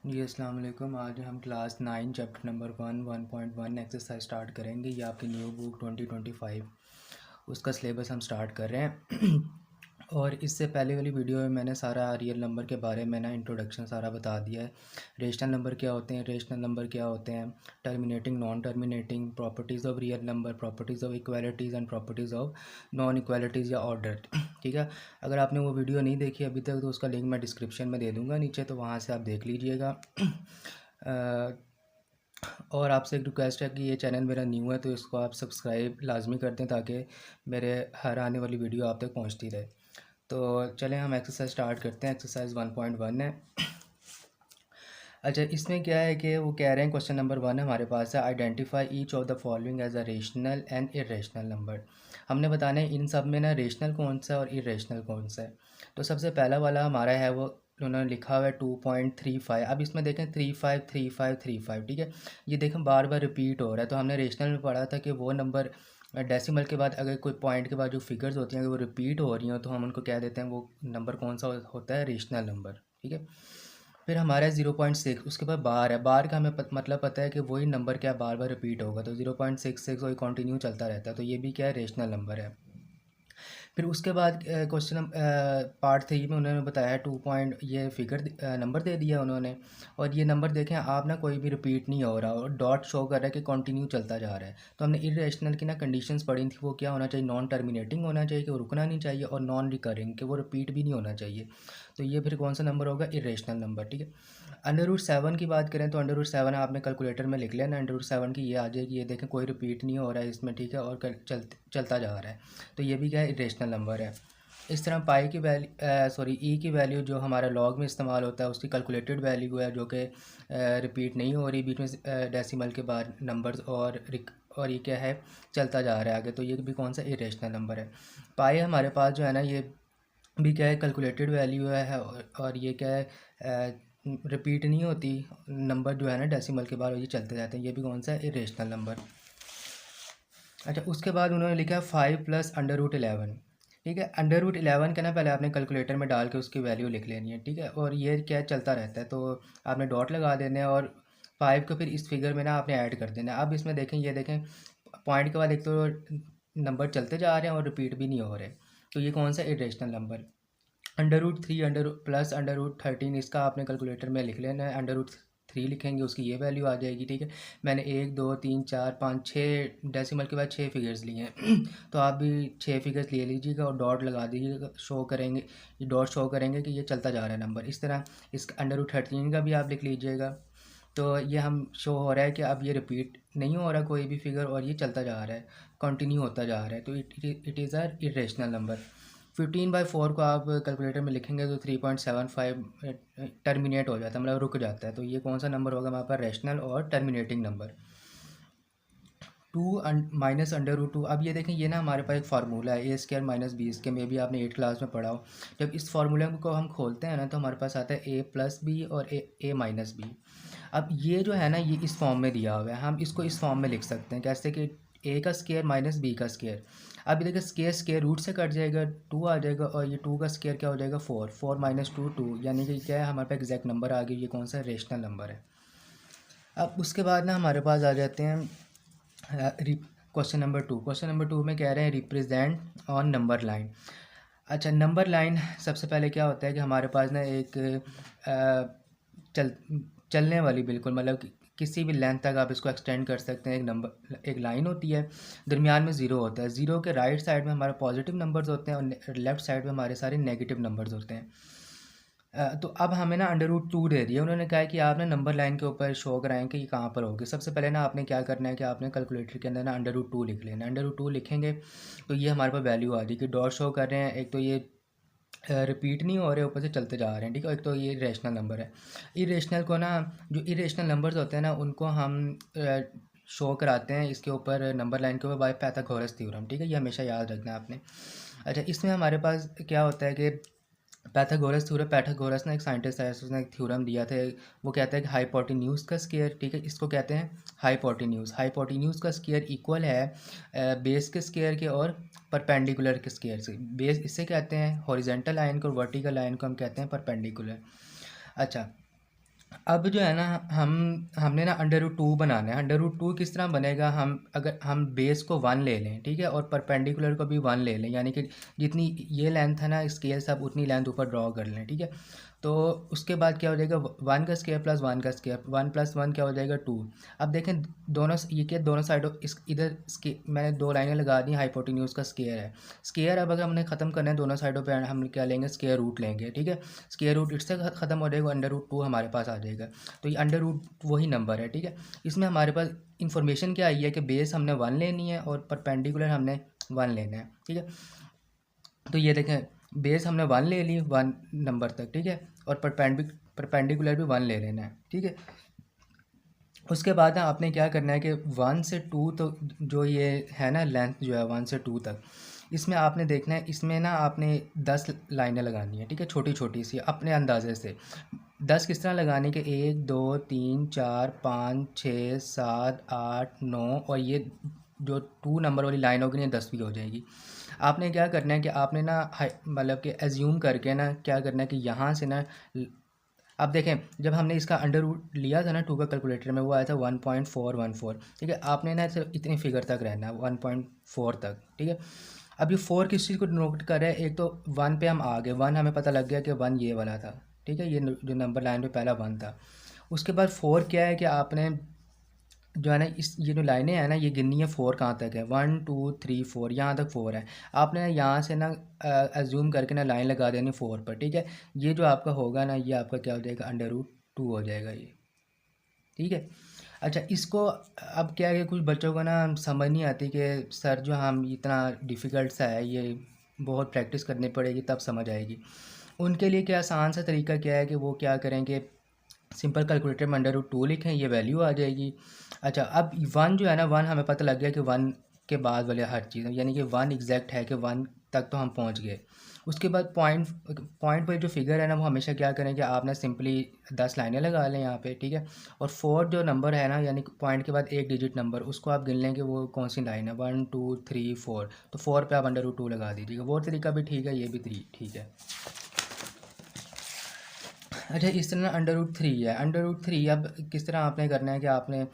जी अस्सलाम वालेकुम। आज हम class 9 chapter number 1.1 exercise start करेंगे। ये आपकी न्यू बुक 2025 उसका सिलेबस हम स्टार्ट कर रहे हैं। और इससे पहले वाली वीडियो में मैंने सारा रियल नंबर के बारे में ना इंट्रोडक्शन सारा बता दिया है। रेशनल नंबर क्या होते हैं, रेशनल नंबर क्या होते हैं, terminating, non terminating, properties of real number, properties of equalities and properties of non equalities या ऑर्डर। ठीक है, अगर आपने वो वीडियो नहीं देखी अभी तक तो उसका लिंक मैं डिस्क्रिप्शन में दे दूँगा नीचे, तो वहाँ से आप देख लीजिएगा। और आपसे एक रिक्वेस्ट है कि ये चैनल मेरा न्यू है तो इसको आप सब्सक्राइब लाजमी कर दें ताकि मेरे हर आने वाली वीडियो आप तक पहुंचती रहे। तो चलें हम एक्सरसाइज स्टार्ट करते हैं। एक्सरसाइज 1.1 है। अच्छा, इसमें क्या है कि वो कह रहे हैं, क्वेश्चन नंबर 1 हमारे पास है, identify each of the following as a rational and irrational number. हमने बताना है इन सब में ना रेशनल कौन सा है और इरेशनल कौन सा है। तो सबसे पहला वाला हमारा है वो उन्होंने लिखा हुआ है 2.35। अब इसमें देखें 353535, ठीक है, ये देखें बार बार रिपीट हो रहा है। तो हमने रेशनल में पढ़ा था कि वो नंबर डेसिमल के बाद अगर कोई पॉइंट के बाद जो फिगर्स होती हैं अगर वो रिपीट हो रही हैं तो हम उनको कह देते हैं वो नंबर कौन सा होता है, रेशनल नंबर। ठीक है, फिर हमारा 0.6, उसके बाद बार है। बार का हमें मतलब पता है कि वही नंबर क्या बार बार रिपीट होगा, तो 0.66 वही कंटिन्यू चलता रहता है, तो ये भी क्या है, रेशनल नंबर है। फिर उसके बाद क्वेश्चन पार्ट 3 में उन्होंने बताया 2 पॉइंट, ये फिगर नंबर दे दिया उन्होंने, और ये नंबर देखें आप ना कोई भी रिपीट नहीं हो रहा और डॉट शो कर रहा है कि कंटिन्यू चलता जा रहा है। तो हमने इरेशनल की ना कंडीशंस पढ़ी थी, वो क्या होना चाहिए, नॉन टर्मिनेटिंग होना चाहिए कि वो रुकना नहीं चाहिए, और नॉन रिकरिंग कि वो रिपीट भी नहीं होना चाहिए। तो ये फिर कौन सा नंबर होगा, इरेशनल नंबर। ठीक है, अंडर रूट 7 की बात करें तो अंडर रूट 7 आपने कैलकुलेटर में लिख लेना। अंडर रूट 7 की ये आ जाएगी, ये देखें कोई रिपीट नहीं हो रहा है इसमें, ठीक है, और चलता जा रहा है, तो ये भी क्या है, इरेशनल नंबर है। इस तरह पाई की वैल्यू सॉरी ई की वैल्यू जो हमारा लॉग में इस्तेमाल होता है उसकी कैलकुलेटेड वैल्यू है जो कि रिपीट नहीं हो रही बीच में डेसिमल के बाद नंबर्स, और ये क्या है, चलता जा रहा है आगे, तो ये भी कौन सा, इरेशनल नंबर है। पाई हमारे पास जो है ना ये भी क्या है, कैलकुलेटेड वैल्यू है, और ये क्या है, रिपीट नहीं होती नंबर जो है ना डेसिमल के बाद, ये चलते जाते हैं, ये भी कौन सा है, इरेशनल नंबर। अच्छा, उसके बाद उन्होंने लिखा है 5 + अंडर रूट 11। ठीक है, अंडर रूट 11 का ना पहले आपने कैलकुलेटर में डाल के उसकी वैल्यू लिख लेनी है। ठीक है, और ये क्या चलता रहता है, तो आपने डॉट लगा देना है और 5 को फिर इस फिगर में ना आपने ऐड कर देना है। अब इसमें देखें, ये देखें पॉइंट के बाद एक तो नंबर चलते जा रहे हैं और रिपीट भी नहीं हो रहे, तो ये कौन सा, irrational number. Under root 3 +under root 13, इसका आपने कैलकुलेटर में लिख लेना है। अंडर रूट 3 लिखेंगे उसकी ये वैल्यू आ जाएगी। ठीक है, मैंने 1 2 3 4 5 6 डेसिमल के बाद 6 फिगर्स लिए हैं। तो आप भी 6 फिगर्स ले लीजिएगा और डॉट लगा दीजिएगा, शो करेंगे, ये डॉट शो करेंगे कि ये चलता जा रहा है नंबर। इस तरह इस अंडर रूट 13 का भी आप लिख लीजिएगा। तो ये हम शो हो रहा है कि अब ये रिपीट नहीं हो रहा कोई भी फिगर और ये चलता जा रहा है, कंटिन्यू होता जा रहा है, तो it is a irrational number. 15/4 को आप कैलकुलेटर में लिखेंगे तो 3.75 टर्मिनेट हो जाता है, मतलब रुक जाता है, तो ये कौन सा नंबर होगा हमारे पास, रेशनल और टर्मिनेटिंग नंबर। 2 - अंडर रूट 2, अब ये देखें ये ना हमारे पास एक फार्मूला है, A² - B², में भी आपने 8 क्लास में पढ़ा हो। जब इस फार्मूला को हम खोलते हैं ना तो हमारे पास आता है A+B और A-B। अब ये जो है ना ये इस फॉर्म में दिया हुआ है, हम इसको इस फॉर्म में लिख सकते हैं कैसे कि A² - B²। अब ये देखिए स्केयर स्केयर रूट से कट जाएगा, 2 आ जाएगा, और ये 2 का स्केयर क्या हो जाएगा, 4, 4 - 2 2, यानी कि क्या है, हमारे पास एग्जैक्ट नंबर आ गया, ये कौन सा, रेशनल नंबर है। अब उसके बाद ना हमारे पास आ जाते हैं क्वेश्चन नंबर 2 में कह रहे हैं रिप्रेजेंट ऑन नंबर लाइन। अच्छा, नंबर लाइन सबसे पहले क्या होता है कि हमारे पास ना एक चल चलने वाली, बिल्कुल मतलब किसी भी लेंथ तक आप इसको एक्सटेंड कर सकते हैं, एक नंबर, एक लाइन होती है, दरमियान में ज़ीरो होता है, ज़ीरो के राइट साइड में हमारे पॉजिटिव नंबर्स होते हैं और लेफ़्ट साइड में हमारे सारे नेगेटिव नंबर्स होते हैं। तो अब हमें ना अंडर रूट 2 दे दिया, उन्होंने कहा है कि आप ना नंबर लाइन के ऊपर शो कराएं कि ये कहाँ पर होगी। सबसे पहले ना आपने क्या करना है कि आपने कैलकुलेटर के अंदर ना अंडर रूट 2 लिख लेना। अंडर रूट 2 लिखेंगे तो ये हमारे पास वैल्यू आ रही कि डॉट शो कर रहे हैं, एक तो ये रिपीट नहीं हो रहे, ऊपर से चलते जा रहे हैं। ठीक है, एक तो ये रेशनल नंबर है। इरेशनल को ना, जो इरेशनल नंबर्स होते हैं ना उनको हम शो कराते हैं इसके ऊपर, नंबर लाइन के ऊपर, बाय पाइथागोरस थ्योरम। ठीक है, ये हमेशा याद रखना है आपने। अच्छा, इसमें हमारे पास क्या होता है कि पैथागोरस ने एक साइंटिस्ट है, उसने एक थ्योरम दिया था। वो कहता है कि हाइपोटेन्यूज का स्केयर, ठीक है, इसको कहते हैं हाइपोटेन्यूज का स्केयर इक्वल है बेस के स्केयर के और परपेंडिकुलर के स्केयर से। बेस इससे कहते हैं हॉरिजेंटल लाइन को, और वर्टिकल लाइन को हम कहते हैं परपेंडिकुलर। अच्छा, अब जो है ना हमने ना अंडर रूट 2 बनाना है। अंडर रूट 2 किस तरह बनेगा, हम अगर हम बेस को 1 ले लें, ठीक है, और परपेंडिकुलर को भी 1 ले लें, यानी कि जितनी ये लेंथ है ना स्केल से आप उतनी लेंथ ऊपर ड्रॉ कर लें, ठीक है। तो उसके बाद क्या हो जाएगा, 1 का स्क्वायर प्लस 1 का स्क्वायर, 1 प्लस 1 क्या हो जाएगा 2। अब देखें दोनों ये क्या, दोनों साइडों इस इधर मैंने 2 लाइनें लगा दी, हाइपोटेन्यूज का स्क्वायर है। स्क्वायर अब अगर हमने ख़त्म करना है दोनों साइडों पे हम क्या लेंगे, स्क्वायर रूट लेंगे, ठीक है। स्क्वायर रूट इससे ख़त्म हो जाएगा, अंडर रूट 2 हमारे पास आ जाएगा। तो ये अंडर रूट वही नंबर है, ठीक है। इसमें हमारे पास इंफॉर्मेशन क्या आई है कि बेस हमने 1 लेनी है और परपेंडिकुलर हमने 1 लेना है, ठीक है। तो ये देखें बेस हमने 1 ले ली 1 नंबर तक, ठीक है, और परपेंडिकुलर भी 1 ले लेना है, ठीक है। उसके बाद ना आपने क्या करना है कि 1 से 2 तो जो ये है ना लेंथ जो है 1 से 2 तक, इसमें आपने देखना है, इसमें ना आपने 10 लाइनें लगानी है, ठीक है, छोटी छोटी सी अपने अंदाजे से। 10 किस तरह लगाने के, 1 2 3 4 5 6 7 8 9, और ये जो 2 नंबर वाली लाइन होगी ना 10वीं हो जाएगी। आपने क्या करना है कि आपने ना मतलब कि एज्यूम करके ना क्या करना है कि यहाँ से ना अब देखें जब हमने इसका अंडर रूट लिया था ना 2 का कैलकुलेटर में, वो आया था 1.414, ठीक है। आपने ना सिर्फ इतनी फिगर तक रहना है 1.4 तक, ठीक है। अब ये 4 किस चीज़ को नोट कर रहा है, एक तो 1 पे हम आ गए, 1 हमें पता लग गया कि 1 ये वाला था, ठीक है, ये जो नंबर लाइन पे पहला 1 था। उसके बाद 4 क्या है कि आपने जो है ना इस ये जो लाइनें हैं ना ये गिननी है 4 कहाँ तक है, 1 2 3 4, यहाँ तक 4 है। आपने ना यहाँ से ना एज्यूम करके ना लाइन लगा देनी 4 पर, ठीक है। ये जो आपका होगा ना ये आपका क्या हो जाएगा, अंडर रूट 2 हो जाएगा ये, ठीक है। अच्छा इसको अब क्या है कि कुछ बच्चों को ना समझ नहीं आती कि सर जो हम इतना डिफ़िकल्ट सा है, ये बहुत प्रैक्टिस करनी पड़ेगी तब समझ आएगी। उनके लिए क्या आसान सा तरीका क्या है कि वो क्या करेंगे, सिंपल कैलकुलेटर में अंडर रूट 2 लिखें, ये वैल्यू आ जाएगी। अच्छा अब 1 जो है ना 1 हमें पता लग गया कि 1 के बाद वाले हर चीज़, यानी कि 1 एग्जैक्ट है कि 1 तक तो हम पहुंच गए। उसके बाद पॉइंट पॉइंट पर जो फिगर है ना वो हमेशा क्या करेंगे, आप ना सिंपली 10 लाइनें लगा लें यहाँ पे, ठीक है। और 4 जो नंबर है ना यानी पॉइंट के बाद एक डिजिट नंबर, उसको आप गिन लेंगे वो कौन सी लाइन है, 1 2 3 4, तो 4 पे आप अंडर रूट 2 लगा दीजिएगा। वो तरीका भी ठीक है, ये भी ठीक है। अच्छा इस तरह अंडर रूट 3 है, अंडर रूट 3 अब किस तरह आपने करना है कि आपने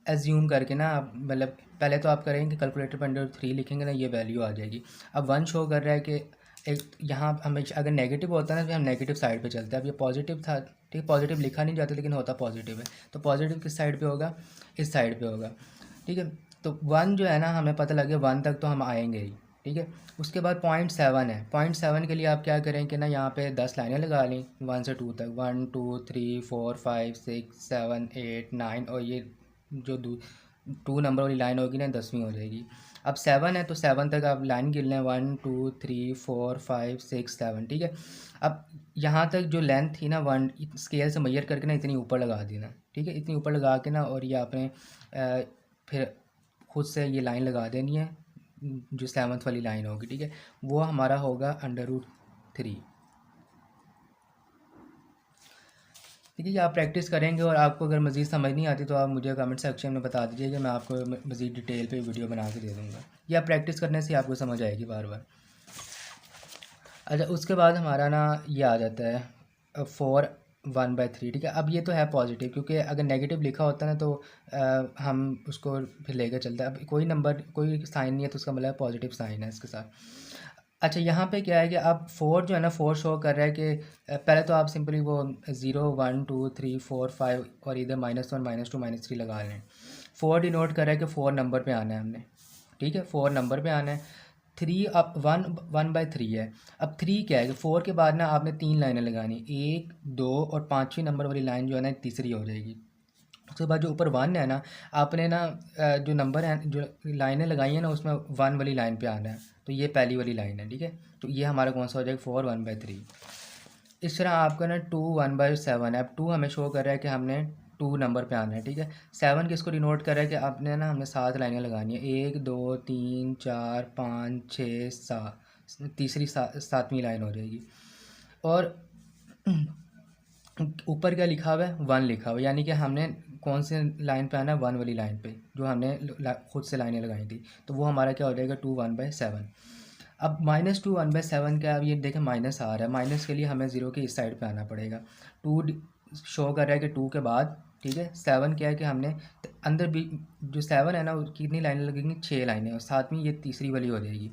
एज्यूम करके ना मतलब पहले तो आप करेंगे कैलकुलेटर पर अंडर रूट 3 लिखेंगे ना ये वैल्यू आ जाएगी। अब 1 शो कर रहा है कि एक यहाँ हमेशा अगर नेगेटिव होता है ना तो हम नेगेटिव साइड पे चलते हैं। अब ये पॉजिटिव था, ठीक है, पॉजिटिव लिखा नहीं जाता लेकिन होता पॉजिटिव है, तो पॉजिटिव किस साइड पे होगा, इस साइड पे होगा, ठीक है। तो 1 जो है ना हमें पता लगे 1 तक तो हम आएंगे ही, ठीक है। उसके बाद 0.7 है, 0.7 के लिए आप क्या करें कि ना यहाँ पे 10 लाइनें लगा लें 1 से 2 तक, 1 2 3 4 5 6 7 8 9, और ये जो 2 नंबर वाली लाइन होगी ना 10वीं हो जाएगी। अब 7 है तो 7 तक आप लाइन गिन लें, 1 2 3 4 5 6 7, ठीक है। अब यहाँ तक जो लेंथ थी ना 1 स्केल से मेजर करके ना इतनी ऊपर लगा देना, ठीक है, इतनी ऊपर लगा के ना, और ये आपने फिर खुद से ये लाइन लगा देनी है जो 7th वाली लाइन होगी, ठीक है, वो हमारा होगा अंडर रूट 3, ठीक है। ये आप प्रैक्टिस करेंगे और आपको अगर मज़ीद समझ नहीं आती तो आप मुझे कमेंट सेक्शन में बता दीजिएगा, मैं आपको मज़ीद डिटेल पे वीडियो बना के दे दूँगा। ये आप प्रैक्टिस करने से आपको समझ आएगी बार बार। अच्छा उसके बाद हमारा ना ये आ जाता है 4 1/3, ठीक है। अब ये तो है पॉजिटिव, क्योंकि अगर नेगेटिव लिखा होता है ना तो हम उसको फिर लेकर चलते हैं। अब कोई नंबर कोई साइन नहीं है तो उसका मतलब पॉजिटिव साइन है इसके साथ। अच्छा यहाँ पे क्या है कि अब 4 जो है ना 4 शो कर रहा है कि पहले तो आप सिंपली वो 0 1 2 3 4 5 और इधर -1 -2 -3 लगा लें। 4 डिनोट कर रहा है कि 4 नंबर पे आना है हमने, ठीक है, 4 नंबर पे आना है। 3 अब 1/3 है। अब 3 क्या है कि 4 के बाद ना आपने 3 लाइनें लगानी, 1 2 और 5वीं नंबर वाली लाइन जो है ना तीसरी हो जाएगी। उसके बाद जो ऊपर 1 है ना आपने ना जो नंबर है जो लाइनें लगाई हैं ना उसमें 1 वाली लाइन पे आना है, तो ये पहली वाली लाइन है, ठीक है। तो ये हमारा कौन सा हो जाएगा 4 1/3। इस तरह आपका ना 2 1/7 है। अब 2 हमें शो कर रहा है कि हमने 2 नंबर पे आना है, ठीक है। 7 किसको डिनोट कर रहा है कि आपने ना हमने 7 लाइनें लगानी है, 1 2 3 4 5 6 7, तीसरी 7वीं लाइन हो जाएगी। और ऊपर क्या लिखा हुआ है 1 लिखा हुआ है, यानी कि हमने कौन से लाइन पे आना है 1 वाली लाइन पे जो हमने खुद से लाइनें लगाई थी, तो वो हमारा क्या हो जाएगा 2 1/7। अब -2 1/7 का अब ये देखें माइनस आ रहा है, माइनस के लिए हमें 0 के इस साइड पे आना पड़ेगा। 2 शो कर रहा है कि 2 के बाद, ठीक है, 7 क्या है कि हमने अंदर भी जो 7 है ना, उसकी कितनी लाइनें लगेंगी, 6 लाइनें, और साथ में ये तीसरी वाली हो जाएगी।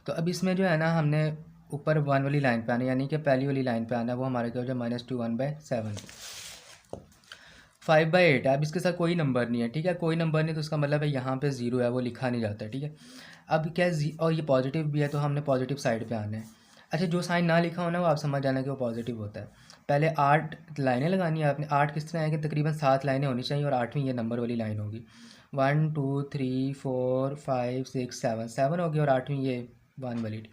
तो अब इसमें जो है ना, हमने ऊपर 1 वाली लाइन पे आना, यानी कि पहली वाली लाइन पे आना, वो हमारे क्या हो जाए -2 1/7। 5/8 है। अब इसके साथ कोई नंबर नहीं है, ठीक है, कोई नंबर नहीं, तो उसका मतलब है यहाँ पे 0 है, वो लिखा नहीं जाता है, ठीक है। अब क्या और ये पॉजिटिव भी है, तो हमने पॉजिटिव साइड पे आना है। अच्छा, जो साइन ना लिखा हो ना, वो आप समझ जाना कि वो पॉजिटिव होता है। पहले 8 लाइनें लगानी है आपने। 8 किस तरह है कि तकरीबन 7 लाइनें होनी चाहिए, और 8वीं ये नंबर वाली लाइन होगी। 1 2 3 4 5 6 7 7 होगी, और 8वीं ये 1 वाली,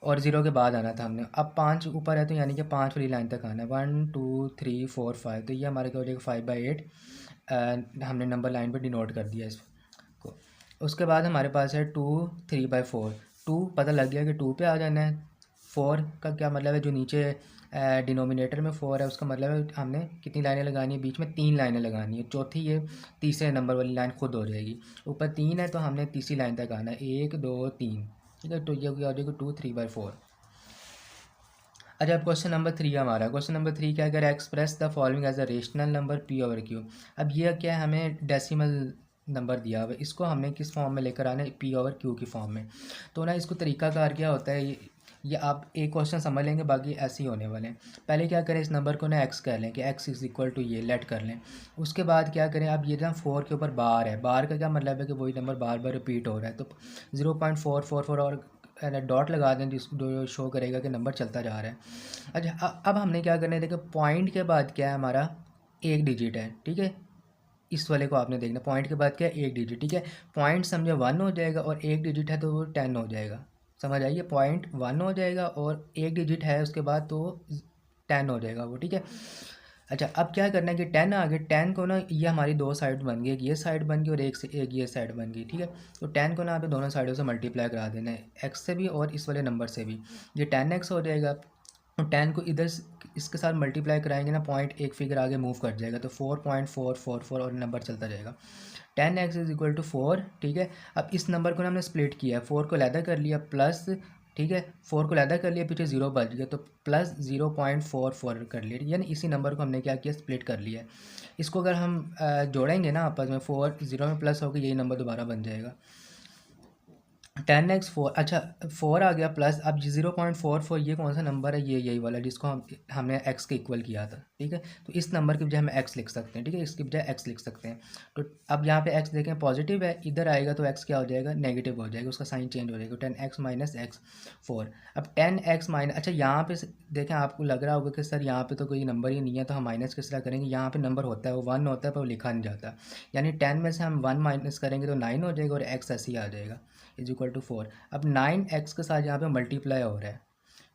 और 0 के बाद आना था हमने। अब 5 ऊपर है, तो यानी कि 5 वाली लाइन तक आना है। 1 2 3 4 5, तो ये हमारे क्या हो जाएगा 5/8। हमने नंबर लाइन पे डिनोट कर दिया इसको। उसके बाद हमारे पास है 2 3/4। 2 पता लग गया कि 2 पे आ जाना है। 4 का क्या मतलब है, जो नीचे डिनोमिनेटर में 4 है, उसका मतलब है हमने कितनी लाइनें लगानी है, बीच में 3 लाइनें लगानी है। चौथी ये तीसरे नंबर वाली लाइन खुद हो जाएगी। ऊपर 3 है, तो हमने तीसरी लाइन तक आना है, 1 2 3, ठीक है। तो ये क्या हो जाएगा 2 3/4। अच्छा, अब क्वेश्चन नंबर 3 हमारा। क्वेश्चन नंबर 3 क्या अगर express the following as a rational number p/q। अब ये क्या है, हमें डेसिमल नंबर दिया हुआ है, इसको हमने किस फॉर्म में लेकर आना है, p/q की फॉर्म में। तो ना इसको तरीकाकार क्या होता है, ये आप एक क्वेश्चन समझ लेंगे, बाकी ऐसे ही होने वाले हैं। पहले क्या करें, इस नंबर को ना x कर लें कि x इज़ इक्वल टू ये लेट कर लें। उसके बाद क्या करें, अब ये ना 4 के ऊपर बार है, बार का क्या मतलब है कि वही नंबर बार बार रिपीट हो रहा है, तो 0.444 और डॉट लगा दें, जो शो करेगा कि नंबर चलता जा रहा है। अच्छा, अब हमने क्या करना है, देखो पॉइंट के बाद क्या है हमारा, एक डिजिट है, ठीक है। इस वाले को आपने देखना, पॉइंट के बाद क्या है, एक डिजिट, ठीक है। पॉइंट समझे 1 हो जाएगा, और एक डिजिट है तो वो 10 हो जाएगा। समझ आइए, पॉइंट 1 हो जाएगा, और एक डिजिट है उसके बाद तो 10 हो जाएगा वो, ठीक है। अच्छा, अब क्या करना है कि 10 आ गए, 10 को ना, ये हमारी दो साइड बन गई, एक ये साइड बन गई और एक से एक ये साइड बन गई, ठीक है। तो 10 को ना आप दोनों साइडों से मल्टीप्लाई करा देना है, एक्स से भी और इस वाले नंबर से भी। ये 10x हो जाएगा। तो 10 को इधर इसके साथ मल्टीप्लाई कराएंगे ना, पॉइंट एक फिगर आगे मूव कर जाएगा, तो 4.444 और नंबर चलता जाएगा। 10x इज इक्वल टू 4, ठीक है। अब इस नंबर को ना हमने स्प्लिट किया है, 4 को अलहदा कर लिया प्लस, ठीक है, 4 को अलहदा कर लिया, पीछे 0 बच गया, तो प्लस 0.44 कर लिया, यानी इसी नंबर को हमने क्या किया, स्प्लिट कर लिया है। इसको अगर हम जोड़ेंगे ना आपस में, 4 0 में प्लस होकर यही नंबर दोबारा बन जाएगा। 10x 4, अच्छा 4 आ गया प्लस, अब 0.44 ये कौन सा नंबर है, ये यही वाला जिसको हमने x के इक्वल किया था, ठीक है। तो इस नंबर की बजाय हम x लिख सकते हैं, ठीक है, इसकी बजाय x लिख सकते हैं। तो अब यहाँ पे x देखें पॉजिटिव है, इधर आएगा तो x क्या हो जाएगा, नेगेटिव हो जाएगा, उसका साइन चेंज हो जाएगा, 10x माइनस एक्स 4। अब 10x माइनस, अच्छा यहाँ पे देखें, आपको लग रहा होगा कि सर यहाँ पे तो कोई नंबर ही नहीं है, तो हम माइनस किस तरह करेंगे, यहाँ पे नंबर होता है वो 1 होता है पर वो लिखा नहीं जाता, यानी 10 में से हम 1 माइनस करेंगे तो 9 हो जाएगा, और x ऐसे ही आ जाएगा इज इक्वल टू 4। अब 9x के साथ यहाँ पे मल्टीप्लाई हो रहा है,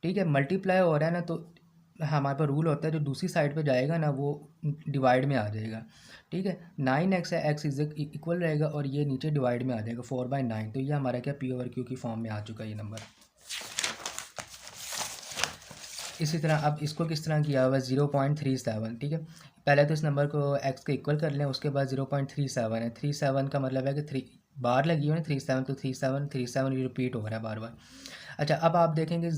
ठीक है, मल्टीप्लाई हो रहा है ना, तो हमारे पास रूल होता है जो दूसरी साइड पे जाएगा ना वो डिवाइड में आ जाएगा, ठीक है। 9x है, x इज इक्वल रहेगा, और ये नीचे डिवाइड में आ जाएगा 4/9। तो ये हमारा क्या p/q की फॉर्म में आ चुका है ये नंबर। इसी तरह अब इसको किस तरह किया हुआ है, 0.37, ठीक है। पहले तो इस नंबर को x के इक्वल कर लें, उसके बाद 0.37 है, 37 का मतलब है कि 3 बार लगी हुई है 37, तो 37 रिपीट हो रहा है बार बार। अच्छा, अब आप देखेंगे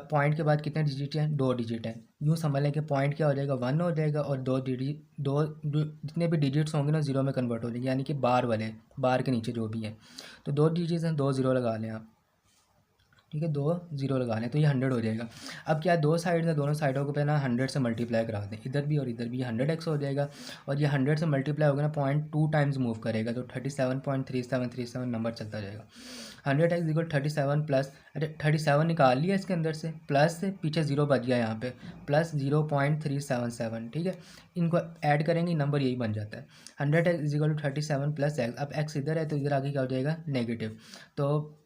पॉइंट के बाद कितने डिजिट हैं, 2 डिजिट हैं। यूँ समझ लें कि पॉइंट क्या हो जाएगा, 1 हो जाएगा, और दो जितने भी डिजिट्स होंगे ना 0 में कन्वर्ट हो जाएंगे, यानी कि बार वाले, बार के नीचे जो भी हैं, तो 2 डिजिट्स हैं, 2 0 लगा लें आप, ठीक है, 2 0 लगा लें, तो ये 100 हो जाएगा। अब क्या, दो साइड है, दोनों साइडों को पे ना 100 से मल्टीप्लाई करा दें, इधर भी और इधर भी, 100x हो जाएगा, और ये 100 से मल्टीप्लाई होगा ना, पॉइंट 2 टाइम्स मूव करेगा, तो 37.3737 नंबर चलता जाएगा। 100x इक्वल 37 प्लस, अरे 37 निकाल लिया इसके अंदर से, प्लस से पीछे 0 बच गया यहाँ पे, प्लस 0.377, ठीक है। इनको ऐड करेंगे नंबर यही बन जाता है, 100x equal to 37 plus x। अब x इधर है तो इधर आगे क्या हो जाएगा, नेगेटिव, तो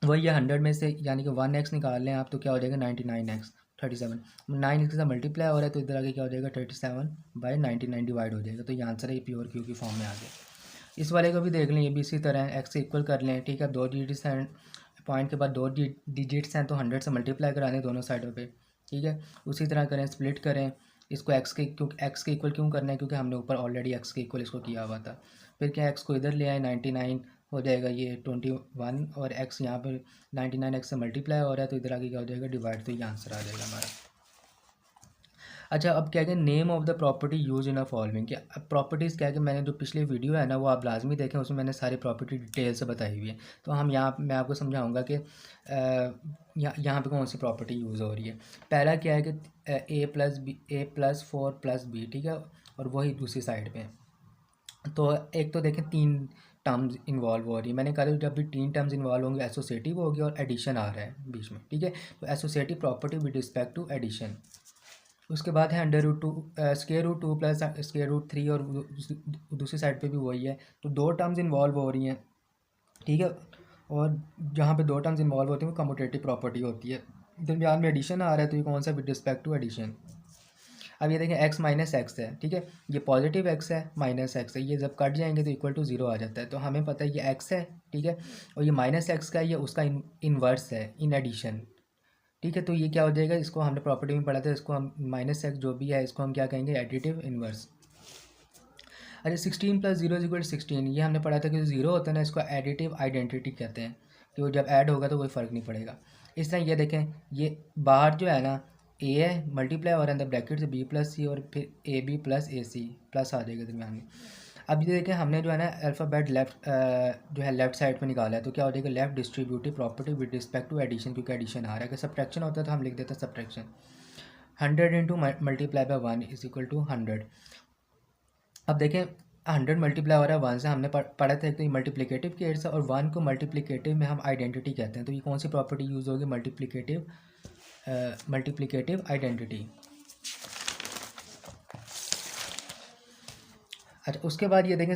वही है 100 में से, यानी कि 1x निकाल लें आप, तो क्या हो जाएगा 99x 37। 9 इसके साथ मल्टीप्लाई हो रहा है, तो इधर आगे क्या हो जाएगा 37/99 डिवाइड हो जाएगा, तो ये आंसर है, p/q की फॉर्म में आ गया। इस वाले को भी देख लें, ये भी इसी तरह है, x से इक्वल कर लें, ठीक है, 2 डिजिट्स हैं, पॉइंट के बाद 2 डिजिट्स हैं, तो 100 से मल्टीप्लाई करा दें दोनों साइडों पे, ठीक है। उसी तरह करें, स्प्लिट करें इसको, x के इक्वल क्यों करना है, क्योंकि हमने ऊपर ऑलरेडी x के इक्वल इसको किया हुआ था। फिर क्या, x को इधर ले आए, 99 हो जाएगा, ये 21, और x यहाँ पर 99x से मल्टीप्लाई हो रहा है, तो इधर आगे क्या हो जाएगा, डिवाइड, तो ये आंसर आ जाएगा हमारा। अच्छा, अब क्या है कि name of the property use in a following, क्या अब प्रॉपर्टीज़ क्या है कि मैंने जो पिछली वीडियो है ना वो आप लाजमी देखें, उसमें मैंने सारी प्रॉपर्टी डिटेल से बताई हुई है। तो हम यहाँ मैं आपको समझाऊंगा कि यहाँ पे कौन सी प्रॉपर्टी यूज़ हो रही है। पहला क्या है कि A+4+B, ठीक है, और वही दूसरी साइड पे। तो एक तो देखें 3 टर्म्स इन्वॉल्व हो रही है। मैंने कहा जब भी 3 टर्म्स इन्वॉल्व होंगे एसोसिएटिव होगी और एडिशन आ रहा है बीच में, ठीक है। तो associative property with respect to addition. उसके बाद है under root 2 square root 2 plus square root 3, और दूसरी साइड पे भी वही है। तो 2 टर्म्स इन्वॉल्व हो रही हैं, ठीक है। और जहाँ पे 2 टर्म्स इन्वॉल्व होती हैं वो कम्यूटेटिव प्रॉपर्टी होती है। दरमियान में एडिशन आ रहा है, तो ये कौन सा विद रिस्पेक्ट टू एडिशन। अब ये देखें x माइनस एक्स है, ठीक है, ये पॉजिटिव x है, माइनस एक्स है, ये जब कट जाएंगे तो इक्वल टू 0 आ जाता है। तो हमें पता है ये x है, ठीक है, और ये माइनस एक्स का है, ये उसका इन्वर्स है इन एडिशन, ठीक है। तो ये क्या हो जाएगा, इसको हमने प्रॉपर्टी में पढ़ा था, इसको हम माइनस एक्स जो भी है इसको हम क्या कहेंगे, एडिटिव इन्वर्स। अच्छा, 16+0=16, ये हमने पढ़ा था कि जो 0 होता है ना इसको एडिटिव आइडेंटिटी कहते हैं, कि वो जब ऐड होगा तो कोई फ़र्क नहीं पड़ेगा। इस तरह ये देखें, ये बाहर जो है ना ए है, मल्टीप्लाई और अंदर ब्रैकेट से B+C, और फिर AB+AC प्लस आ जाएगा दरमियान में। अब ये देखें, हमने जो है ना अल्फ़ाबेट लेफ्ट जो है लेफ्ट साइड में निकाला है, तो क्या हो जाएगा, left distributive property with respect to addition, क्योंकि एडिशन आ रहा है। अगर सब्ट्रैक्शन होता है तो हम लिख देते हैं subtraction. 100 into multiply by 1 is equal to 100। अब देखें 100 मल्टीप्लाई हो रहा है 1 से, हमने पढ़ा था एक तो ये मल्टीप्लिकेटिव केस है, और 1 को मल्टीप्लिकेटिव में हम आइडेंटिटी कहते हैं। तो ये कौन सी प्रॉपर्टी यूज़ होगी, मल्टीप्लिकेटिव आइडेंटिटी। अच्छा, उसके बाद ये देखें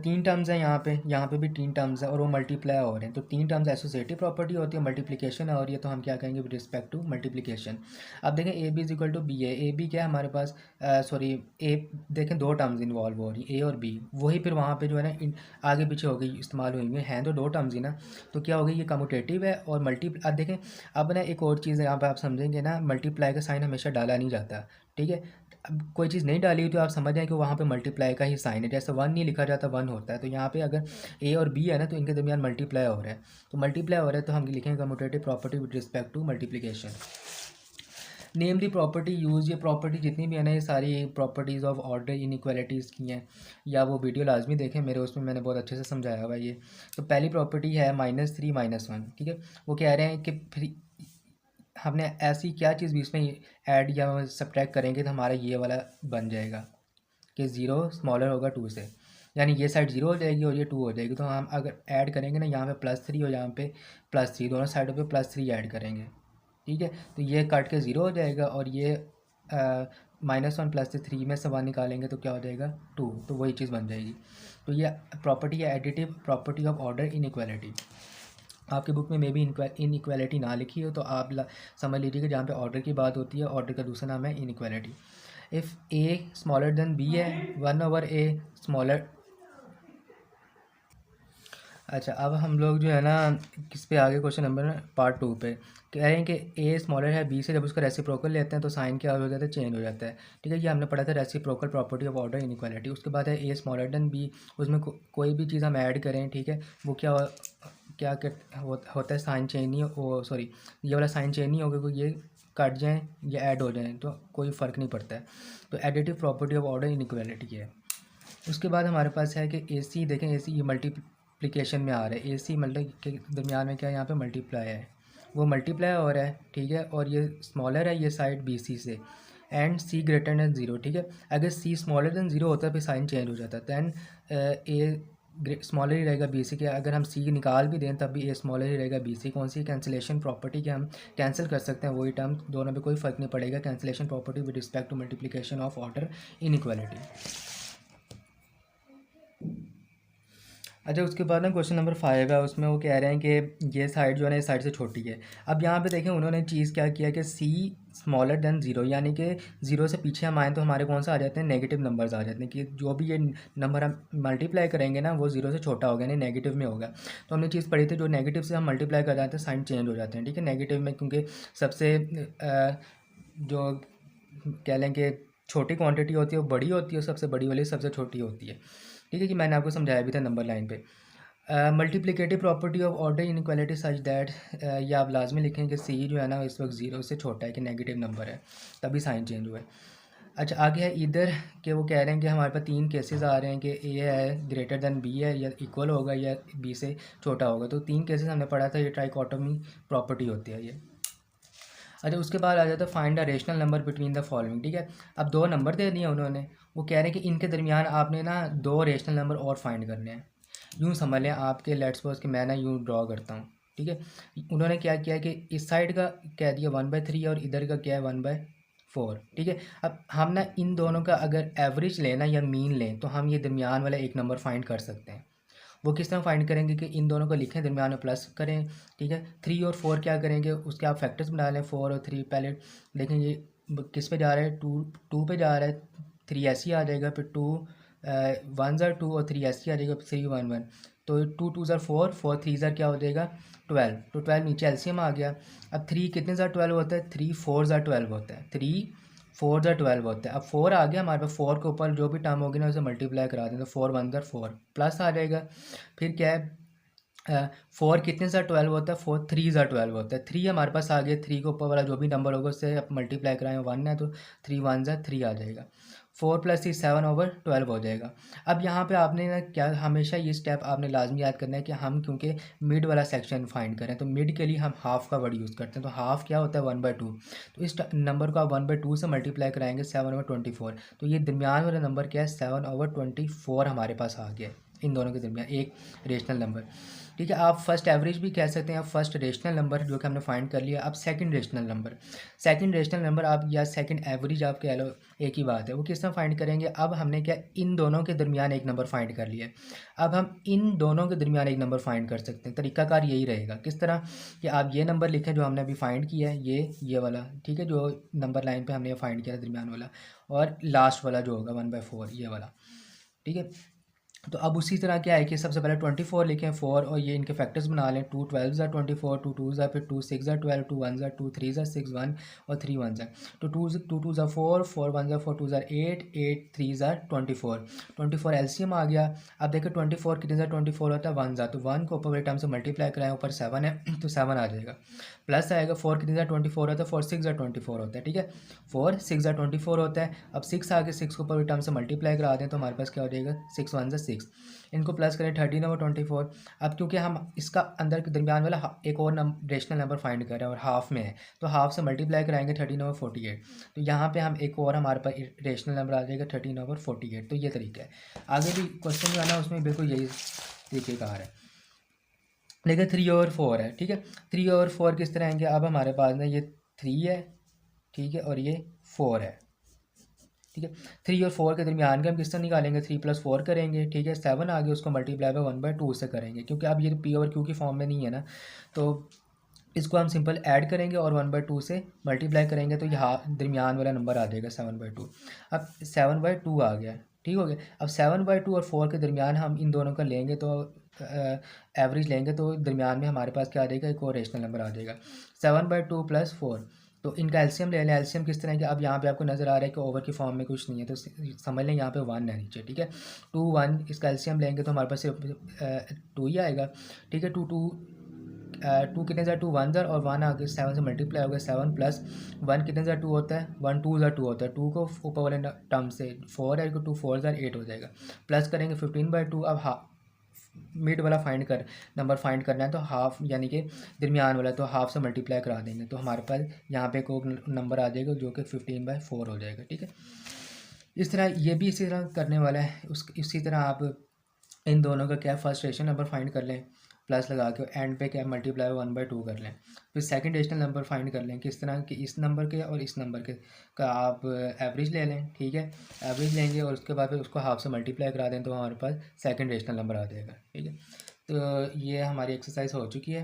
3 टर्म्स हैं यहाँ पे भी 3 टर्म्स हैं और वो मल्टीप्लाई हो रहे हैं। तो 3 टर्म्स एसोसिएटिव प्रॉपर्टी होती है, मल्टीप्लिकेशन है, और ये तो हम क्या कहेंगे विद रिस्पेक्ट टू मल्टीप्लिकेशन। अब देखें AB=B है, ए बी क्या है हमारे पास, सॉरी ए, देखें 2 टर्म्स इन्वॉल्व हो रही है, ए और बी, वही फिर वहाँ पे जो है ना आगे पीछे हो गई, इस्तेमाल हुई हुई हैं तो 2 टर्म्स ही ना। तो क्या हो गई, ये कम्यूटेटिव है और अब देखें, अब ना एक और चीज़ है यहाँ पर आप समझेंगे ना, मल्टीप्लाई का साइन हमेशा डाला नहीं जाता, ठीक है। अब कोई चीज़ नहीं डाली हुई तो आप समझ जाएं कि वहाँ पे मल्टीप्लाई का ही साइन है, जैसे 1 नहीं लिखा जाता 1 होता है। तो यहाँ पे अगर ए और बी है ना तो इनके दरमियान मल्टीप्लाई हो रहा है, तो मल्टीप्लाई हो रहा है तो हम लिखेंगे commutative property with respect to multiplication. Name the property used, ये प्रॉपर्टी जितनी भी है ना ये सारी प्रॉपर्टीज़ ऑफ ऑर्डर इनइक्वालिटीज़ की हैं, या वो वीडियो लाजमी देखें मेरे, उसमें मैंने बहुत अच्छे से समझाया हुआ है ये। तो पहली प्रॉपर्टी है -3 -1, ठीक है। वो कह रहे हैं कि फिर हमने ऐसी क्या चीज़ भी इसमें ऐड या सब्ट्रैक्ट करेंगे तो हमारा ये वाला बन जाएगा कि 0 स्मॉलर होगा 2 से, यानी ये साइड 0 हो जाएगी और ये 2 हो जाएगी। तो हम अगर ऐड करेंगे ना, यहाँ पे +3 और यहाँ पे +3, दोनों साइडों पे +3 ऐड करेंगे, ठीक है। तो ये कट के 0 हो जाएगा, और ये -1 + 3 में से 1 निकालेंगे तो क्या हो जाएगा 2, तो वही चीज़ बन जाएगी। तो ये प्रॉपर्टी है additive property of order inequality. आपकी बुक में मे बी इनइक्वालिटी ना लिखी हो तो आप समझ लीजिए कि जहाँ पे ऑर्डर की बात होती है, ऑर्डर का दूसरा नाम है inequality. If a smaller than b है, 1/a स्मॉलर। अच्छा, अब हम लोग जो है ना किस पे आगे, क्वेश्चन नंबर पार्ट 2 पे कह रहे हैं कि ए स्मॉलर है बी से, जब उसका रेसिप्रोकल लेते हैं तो साइन क्या हो जाता है, चेंज हो जाता है, ठीक है। ये हमने पढ़ा था reciprocal property of order inequality. उसके बाद है ए स्मॉलर देन बी, उसमें कोई भी चीज़ हम ऐड करें, ठीक है, वो होता है, साइन चेंज नहीं हो, सॉरी ये वाला साइन चेंज नहीं होगा, क्योंकि ये कट जाएँ या ऐड हो जाएँ तो कोई फ़र्क नहीं पड़ता है। तो additive property of order inequality है। उसके बाद हमारे पास है कि ए सी, देखें ए सी ये मल्टीप्लिकेशन में आ रहा है, ए सी मतलब के दरमियान में क्या है, यहाँ पे मल्टीप्लाई है, वो मल्टीप्लाई हो रहा है, ठीक है, और ये स्मॉलर है ये साइड बी सी से, एंड सी ग्रेटर देन 0, ठीक है। अगर सी स्मॉलर देन 0 होता है फिर साइन चेंज हो जाता है, दैन ए स्मॉलर ही रहेगा बी सी के। अगर हम सी निकाल भी दें तब भी ए स्मॉलर ही रहेगा बी सी। कौन सी कैंसिलेशन प्रॉपर्टी के हम कैंसिल कर सकते हैं, वही टर्म, दोनों में कोई फ़र्क नहीं पड़ेगा, cancellation property with respect to multiplication of order inequality. अच्छा, उसके बाद ना क्वेश्चन नंबर 5 है, उसमें वो कह रहे हैं कि ये साइड जो है ना इस साइड से छोटी है। अब यहाँ पे देखें उन्होंने चीज़ क्या किया कि सी स्मॉलर देन 0, यानी कि 0 से पीछे हम आएँ तो हमारे कौन सा आ जाते हैं, नेगेटिव नंबर्स आ जाते हैं, कि जो भी ये नंबर हम मल्टीप्लाई करेंगे ना वो 0 से छोटा होगा, यानी नेगेटिव में होगा। तो हमने चीज़ पढ़ी थी, जो नेगेटिव से हम मल्टीप्लाई कर जाते हैं साइन चेंज हो जाते हैं, ठीक है, नेगेटिव में, क्योंकि सबसे जो कह लें कि छोटी क्वांटिटी होती है वो बड़ी होती है, सबसे बड़ी वाली सबसे छोटी होती है, ठीक है, कि मैंने आपको समझाया भी था नंबर लाइन पे। Multiplicative property of order inequality such that, ये आप लाजमी लिखें कि सी जो है ना इस वक्त 0 से छोटा है, कि नेगेटिव नंबर है, तभी साइन चेंज हुआ है। अच्छा आगे है इधर कि वो कह रहे हैं कि हमारे पास 3 केसेस आ रहे हैं कि ए है ग्रेटर देन बी है या इक्वल होगा या बी से छोटा होगा। तो 3 केसेस हमने पढ़ा था, ये ट्राइकोटोमी प्रॉपर्टी होती है ये। अच्छा उसके बाद आ जाता है find the rational number between the following. ठीक है, अब 2 नंबर दे दिए उन्होंने, वो कह रहे हैं कि इनके दरमियान आपने ना 2 रेशनल नंबर और फाइंड करने हैं। यूँ समझ लें आपके, लेट्स सपोज कि मैं ना यूँ ड्रॉ करता हूँ। ठीक है, उन्होंने क्या किया कि इस साइड का कह दिया 1/3 और इधर का क्या है 1/4। ठीक है, अब हम ना इन दोनों का अगर एवरेज लें ना या मीन लें तो हम ये दरमियान वाला एक नंबर फाइंड कर सकते हैं। वो किस तरह फाइंड करेंगे कि इन दोनों को लिखें, दरमियान में प्लस करें। ठीक है, 3 और 4 क्या करेंगे, उसके आप फैक्टर्स बना लें 4 और 3। पहले देखें ये किस पे जा रहा है, टू पे जा रहा है, 3 ऐसे ही आ जाएगा, फिर 2 1 ज़ार 2 और 3 ऐसे ही आ जाएगा, 3 1 1। तो 2 2 ज़ार 4, 4 3 ज़ार क्या हो जाएगा 12। तो 12 नीचे एलसीएम आ गया। अब 3 कितने ज़ार 12 होता है, 3 4 ज़ार 12 होता है, 3 4 ज़ार 12 होता है। अब 4 आ गया हमारे पास, 4 के ऊपर जो भी टर्म होगी ना उसे मल्टीप्लाई करा दें तो 4 1 ज़ार 4 प्लस आ जाएगा। फिर क्या है 4 कितने ज़ार 12 होता है, 4 3 ज़ार 12 होता है। 3 हमारे पास आ गया, 3 के ऊपर वाला जो भी नंबर होगा उससे आप मल्टीप्लाई कराएं 1 है तो 3 1 ज़ार 3 आ जाएगा। 4 + 3 7/12 हो जाएगा। अब यहाँ पे आपने ना क्या, हमेशा ये स्टेप आपने लाजमी याद करना है कि हम क्योंकि मिड वाला सेक्शन फाइंड करें तो मिड के लिए हम हाफ़ का वर्ड यूज़ करते हैं। तो हाफ़ क्या होता है 1/2। तो इस नंबर को आप 1/2 से मल्टीप्लाई कराएंगे 7/24। तो ये दरमियान वाला नंबर क्या है 7/24 हमारे पास आ गया इन दोनों के दरमियान एक रेशनल नंबर। ठीक है, आप फर्स्ट एवरेज भी कह सकते हैं, आप फर्स्ट रेशनल नंबर जो कि हमने फाइंड कर लिया। अब second rational number, second rational number आप या सेकंड एवरेज आप कह लो, एक ही बात है। वो किस तरह फाइंड करेंगे, अब हमने क्या इन दोनों के दरमियान एक नंबर फाइंड कर लिया है। अब हम इन दोनों के दरमियान एक नंबर फाइंड कर सकते हैं। तरीकाकार यही रहेगा, किस तरह कि आप ये नंबर लिखें जो हमने अभी फाइंड किया है, ये वाला। ठीक है, जो नंबर लाइन पर हमने फाइंड किया दरमियान वाला, और लास्ट वाला जो होगा 1/4 ये वाला। ठीक है, तो अब उसी तरह क्या है कि सबसे पहले 24 लिखें 4 और ये इनके फैक्टर्स बना लें। 2 12 ज़ार 24, 2 2 ज़ार, फिर 2 6 ज़ार 12, 2 1 ज़ार 2, 3 ज़ार 6 1 और 3 1 ज़ार। तो 2 2 ज़ार 4, 4 1 ज़ार 4, 2 ज़ार 8, 8 3 ज़ार 24, 24 एलसीएम आ गया। अब देखिए 24 कितने ज़ार 24 होता है 1 ज़ार, तो 1 को ऊपर वाले टर्म से मल्टीप्लाई कराएं, ऊपर 7 है तो 7 आ जाएगा, प्लस आएगा। 4 कितने ज़ार 24 होता है, 4 6 ज़ार 24 होता है। ठीक है, 4 6 ज़ार 24 होता है। अब 6 आगे, 6 को ऊपर वाले टर्म से मल्टीप्लाई करा दें तो हमारे पास क्या हो जाएगा 6 1 ज़ार 6। इनको प्लस करें 13/24। अब क्योंकि हम इसका अंदर के दरमियान वाला एक और रेशनल नंबर फाइंड कर रहे हैं और हाफ में है, तो हाफ से मल्टीप्लाई कराएंगे 13/48। तो यहाँ पे हम एक और हमारे पास रेशनल नंबर आ जाएगा 13/48। तो ये तरीका है। आगे भी क्वेश्चन जो है ना उसमें बिल्कुल यही तरीक़ेकार है, लेकिन 3/4 है। ठीक है, 3/4 किस तरह आएंगे, अब हमारे पास ना ये 3 है, ठीक है, और ये 4 है। ठीक है, 3 और 4 के दरमियान का हम किस तरह निकालेंगे, 3 + 4 करेंगे। ठीक है, 7 आ गया, उसको मल्टीप्लाई बाय 1/2 से करेंगे, क्योंकि अब ये P/Q की फॉर्म में नहीं है ना, तो इसको हम सिंपल ऐड करेंगे और 1/2 से मल्टीप्लाई करेंगे तो यहाँ दरमियान वाला नंबर आ जाएगा 7/2। अब 7/2 आ गया, ठीक हो गया। अब 7/2 और 4 के दरमियान हम इन दोनों का लेंगे तो एवरेज लेंगे तो दरमियान में हमारे पास क्या आ जाएगा, एक और रेशनल नंबर आ जाएगा 7/2 + 4। तो इनका एलसीएम ले लें। एलसीएम किस तरह है कि अब यहाँ पे आपको नज़र आ रहा है कि ओवर की फॉर्म में कुछ नहीं है, तो समझ लें यहाँ पे 1 है नीचे। ठीक है, 2 1 इसका एलसीएम लेंगे तो हमारे पास सिर्फ 2 ही आएगा। ठीक है, 2 2 2 कितने ज़ार 2 1 ज़ार और 1 आगे 7 से मल्टीप्लाई हो गया, 7 + 1 कितने ज़ार 2 होता है, 1 2 ज़ार 2 होता है। 2 को ऊपर वाले टर्म से 4 है, 2 4 ज़ार 8 हो जाएगा, प्लस करेंगे 15/2। अब मिड वाला नंबर फाइंड करना है तो हाफ यानी कि दरमियान वाला, तो हाफ से मल्टीप्लाई करा देंगे तो हमारे पास यहाँ पे कोई नंबर आ जाएगा जो कि 15/4 हो जाएगा। ठीक है, इस तरह ये भी इसी तरह करने वाला है। इसी तरह आप इन दोनों का क्या फर्स्ट रेशनल नंबर फाइंड कर लें, प्लस लगा के एंड पे क्या मल्टीप्लाई 1/2 कर लें। फिर सेकंड रेशनल नंबर फाइंड कर लें, किस तरह कि इस नंबर के और इस नंबर के का आप एवरेज ले लें। ठीक है, एवरेज लेंगे और उसके बाद फिर उसको हाफ से मल्टीप्लाई करा दें तो हमारे पास सेकंड रेशनल नंबर आ जाएगा। ठीक है, तो ये हमारी एक्सरसाइज हो चुकी है।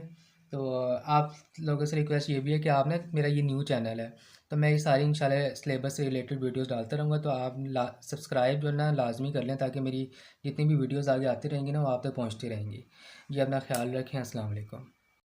तो आप लोगों से रिक्वेस्ट ये भी है कि आप ना, मेरा ये न्यू चैनल है तो मैं ये सारी इंशाल्लाह सिलेबस से रिलेटेड वीडियोस डालता रहूँगा, तो आप सब्सक्राइब जो है ना लाजमी कर लें ताकि मेरी जितनी भी वीडियोस आगे आती रहेंगी ना वो आप तक पहुँचती रहेंगी। जी अपना ख्याल रखें, अस्सलाम वालेकुम।